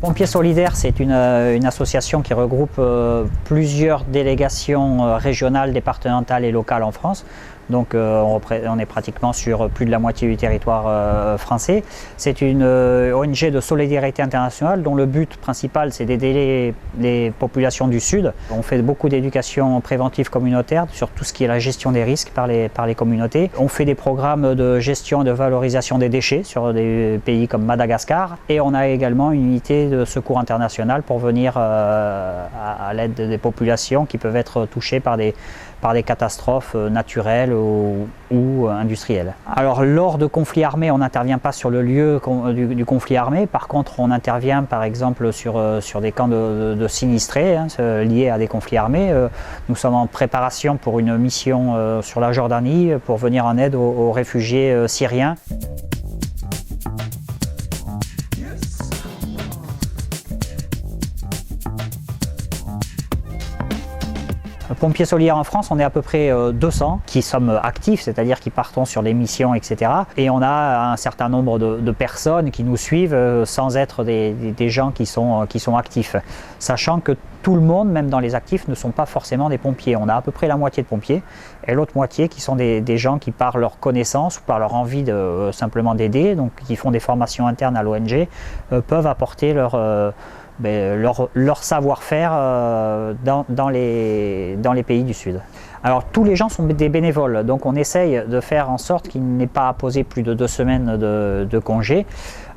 Pompiers Solidaires, c'est une association qui regroupe plusieurs délégations régionales, départementales et locales en France. Donc on est pratiquement sur plus de la moitié du territoire français. C'est une ONG de solidarité internationale dont le but principal c'est d'aider les populations du Sud. On fait beaucoup d'éducation préventive communautaire sur tout ce qui est la gestion des risques par les communautés. On fait des programmes de gestion et de valorisation des déchets sur des pays comme Madagascar. Et on a également une unité de secours international pour venir à l'aide des populations qui peuvent être touchées par des catastrophes naturelles ou industrielles. Alors lors de conflits armés, on n'intervient pas sur le lieu du conflit armé. Par contre, on intervient par exemple sur des camps de sinistrés liés à des conflits armés. Nous sommes en préparation pour une mission sur la Jordanie pour venir en aide aux réfugiés syriens. Pompiers solidaires en France, on est à peu près 200 qui sommes actifs, c'est-à-dire qui partons sur des missions, etc. Et on a un certain nombre de personnes qui nous suivent sans être des gens qui sont actifs. Sachant que tout le monde, même dans les actifs, ne sont pas forcément des pompiers. On a à peu près la moitié de pompiers et l'autre moitié qui sont des gens qui, par leur connaissance ou par leur envie simplement d'aider, donc qui font des formations internes à l'ONG, peuvent apporter leur savoir-faire dans les pays du Sud. Alors tous les gens sont des bénévoles, donc on essaye de faire en sorte qu'il n'ait pas à poser plus de 2 semaines de congé,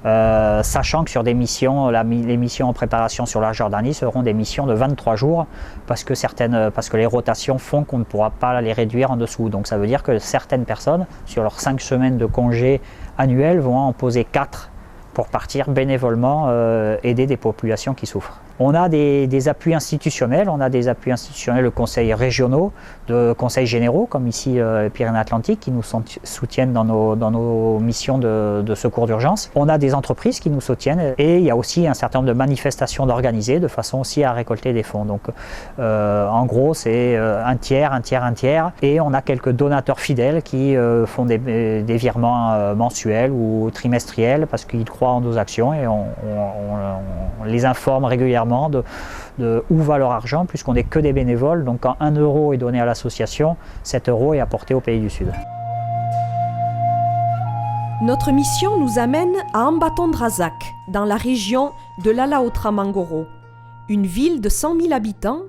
sachant que sur des missions, les missions en préparation sur la Jordanie seront des missions de 23 jours parce que les rotations font qu'on ne pourra pas les réduire en dessous. Donc ça veut dire que certaines personnes, sur leurs 5 semaines de congé annuels, vont en poser 4 pour partir bénévolement aider des populations qui souffrent. On a des appuis institutionnels, de conseils régionaux, de conseils généraux, comme ici les Pyrénées-Atlantiques, qui nous soutiennent dans nos missions de secours d'urgence. On a des entreprises qui nous soutiennent et il y a aussi un certain nombre de manifestations d'organiser de façon aussi à récolter des fonds. Donc en gros c'est un tiers. Et on a quelques donateurs fidèles qui font des virements mensuels ou trimestriels parce qu'ils croient en nos actions et on les informe régulièrement de où va leur argent, puisqu'on n'est que des bénévoles. Donc quand 1 euro est donné à l'association, 7 euros est apporté au pays du Sud. Notre mission nous amène à Ambaton-Drazak, dans la région de l'Alaotra-Mangoro, une ville de 100 000 habitants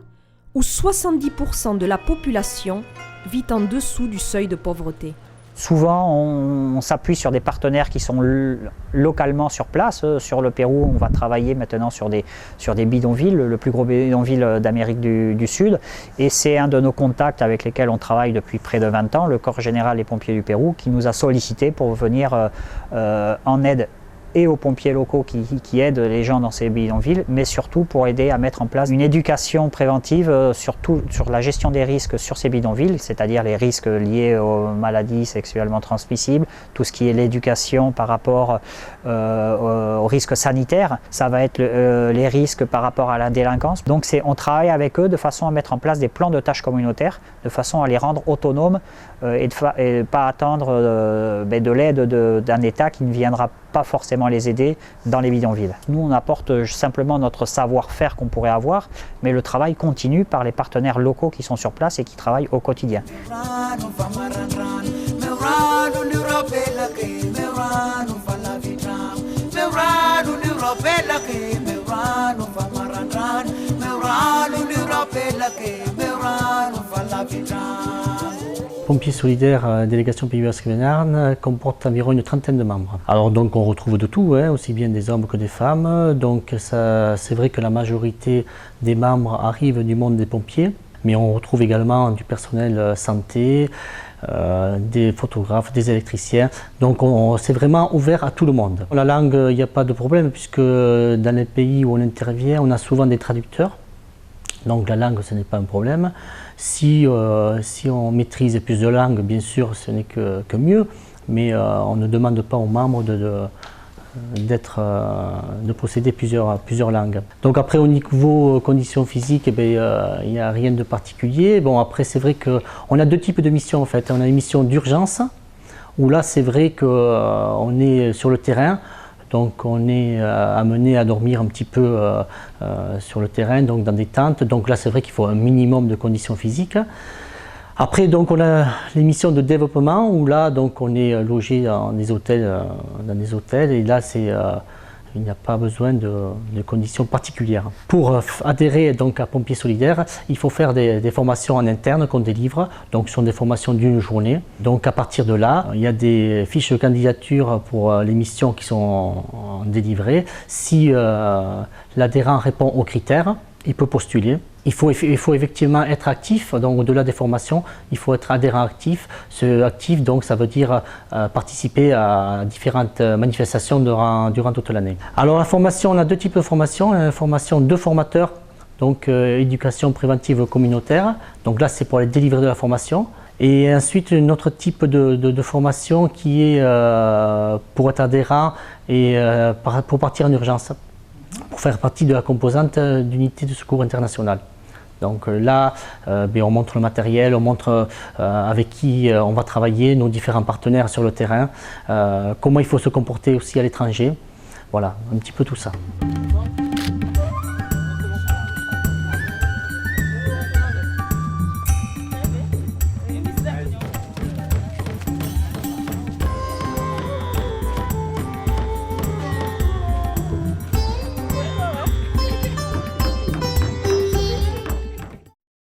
où 70% de la population vit en dessous du seuil de pauvreté. Souvent, on s'appuie sur des partenaires qui sont localement sur place. Sur le Pérou, on va travailler maintenant sur des bidonvilles, le plus gros bidonville d'Amérique du Sud. Et c'est un de nos contacts avec lesquels on travaille depuis près de 20 ans, le Corps général des pompiers du Pérou, qui nous a sollicité pour venir en aide et aux pompiers locaux qui aident les gens dans ces bidonvilles, mais surtout pour aider à mettre en place une éducation préventive sur la gestion des risques sur ces bidonvilles, c'est-à-dire les risques liés aux maladies sexuellement transmissibles, tout ce qui est l'éducation par rapport aux risques sanitaires, ça va être les risques par rapport à la délinquance. Donc on travaille avec eux de façon à mettre en place des plans de tâches communautaires, de façon à les rendre autonomes et pas attendre de l'aide d'un État qui ne viendra pas forcément les aider dans les bidonvilles. Nous, on apporte simplement notre savoir-faire qu'on pourrait avoir, mais le travail continue par les partenaires locaux qui sont sur place et qui travaillent au quotidien. Pompiers solidaires, délégation Pays Basque Béarn, comporte environ une 30aine de membres. Alors donc on retrouve de tout, aussi bien des hommes que des femmes. Donc c'est vrai que la majorité des membres arrivent du monde des pompiers, mais on retrouve également du personnel santé, des photographes, des électriciens. Donc c'est vraiment ouvert à tout le monde. La langue, il n'y a pas de problème puisque dans les pays où on intervient, on a souvent des traducteurs. Donc la langue, ce n'est pas un problème. Si on maîtrise plus de langues, bien sûr, ce n'est que mieux, mais on ne demande pas aux membres de posséder plusieurs langues. Donc après, au niveau conditions physiques, il n'y a rien de particulier. Bon, après, c'est vrai qu'on a 2 types de missions en fait. On a une mission d'urgence, où là, c'est vrai qu'on est sur le terrain. Donc on est amené à dormir un petit peu sur le terrain, donc dans des tentes. Donc là c'est vrai qu'il faut un minimum de conditions physiques. Après donc on a les missions de développement où là donc on est logé dans des hôtels, et là il n'y a pas besoin de conditions particulières. Pour adhérer donc à Pompiers Solidaires, il faut faire des formations en interne qu'on délivre. Donc ce sont des formations d'une journée. Donc à partir de là, il y a des fiches de candidature pour les missions qui sont délivrées. Si l'adhérent répond aux critères, il peut postuler. Il faut effectivement être actif, donc au-delà des formations, il faut être adhérent actif. Actif, donc ça veut dire participer à différentes manifestations durant toute l'année. Alors la formation, on a deux types de formations. Une formation de formateurs, donc éducation préventive communautaire. Donc là c'est pour les délivrés de la formation. Et ensuite un autre type de formation qui est pour être adhérent et pour partir en urgence, pour faire partie de la composante d'unité de secours internationale. Donc là, on montre le matériel, on montre avec qui on va travailler, nos différents partenaires sur le terrain, comment il faut se comporter aussi à l'étranger. Voilà, un petit peu tout ça.